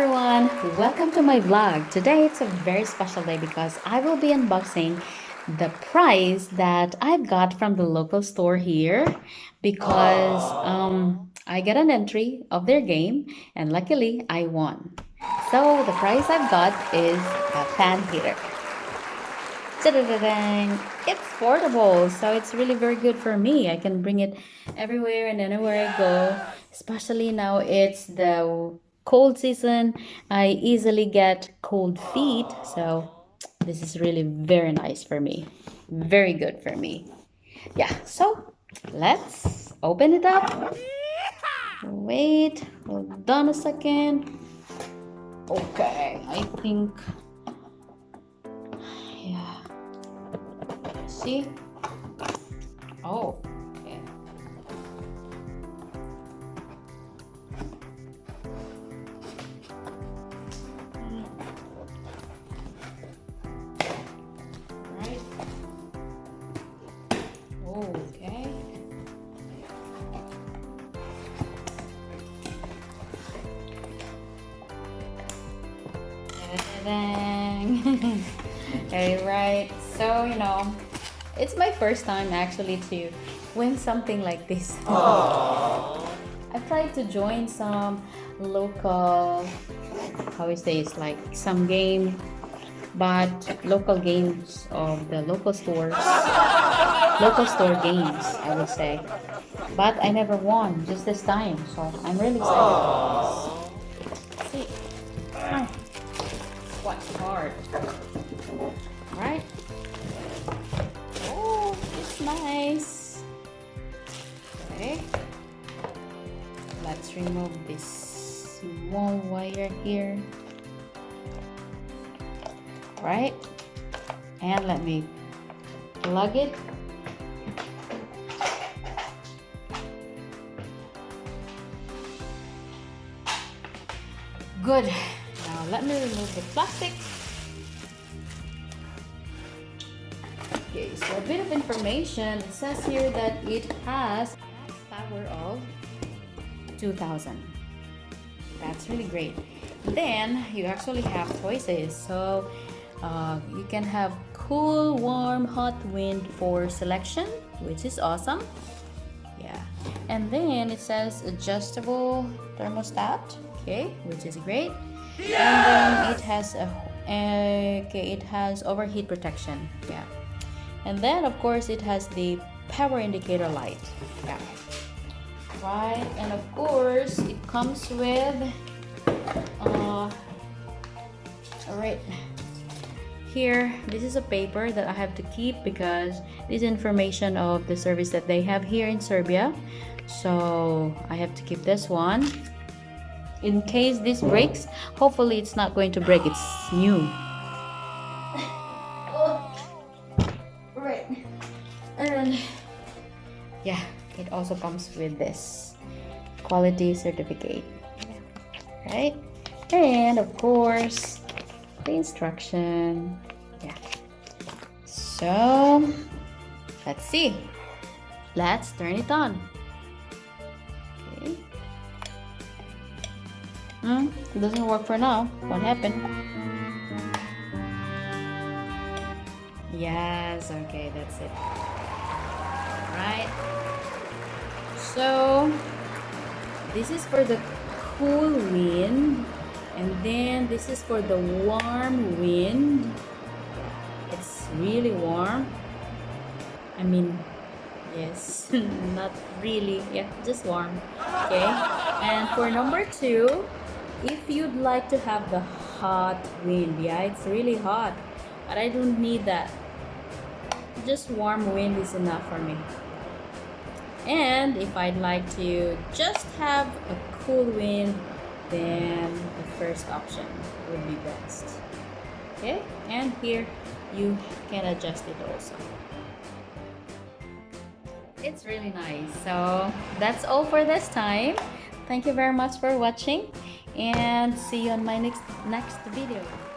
everyone, welcome to my vlog. Today it's a very special day because I will be unboxing the prize that I've got from the local store here because I got an entry of their game and luckily I won. So the prize I've got is a fan heater. Ta-da-da-dang. It's portable, so it's really very good for me. I can bring it everywhere and anywhere I go, especially now it's the cold season. I easily get cold feet, so this is really very nice for me. Very good for me. Yeah, so let's open it up. Wait, hold on a second. Okay, I think, yeah. See? Oh, okay. Right. Okay. Ta-da-dang. Okay, right. So, it's my first time actually to win something like this. I've tried to join some local, how we say, it's like some game, but local games of the local stores, local store games, I would say. But I never won just this time, so I'm really excited about this. Let's see. It's quite hard. Right? Oh, it's nice. Okay. Let's remove this small wire here. Right? And let me plug it. Good. Now let me remove the plastic. Okay, so a bit of information. It says here that it has power of 2000. That's really great. Then you actually have choices. So you can have cool, warm, hot wind for selection, which is awesome. Yeah. And then it says adjustable thermostat. Okay, which is great. Yeah! And then it has it has overheat protection. Yeah. And then of course it has the power indicator light. Yeah. Right, and of course it comes with alright, here this is a paper that I have to keep because this is information of the service that they have here in Serbia, so I have to keep this one in case this breaks. Hopefully it's not going to break, it's new. Right, and yeah, it also comes with this quality certificate, right? And of course the instruction. Yeah, so let's see, let's turn it on. Okay. It doesn't work for now. What happened? Yes, okay, that's it. Right, so this is for the cool wind, and then this is for the warm wind. It's really warm. I mean, yes, not really, yeah, just warm. Okay, and for number 2, if you'd like to have the hot wind, yeah, it's really hot, but I don't need that. Just warm wind is enough for me. And if I'd like to just have a cool wind, then the first option would be best. Okay, and here you can adjust it also. It's really nice. So that's all for this time. Thank you very much for watching and see you on my next video.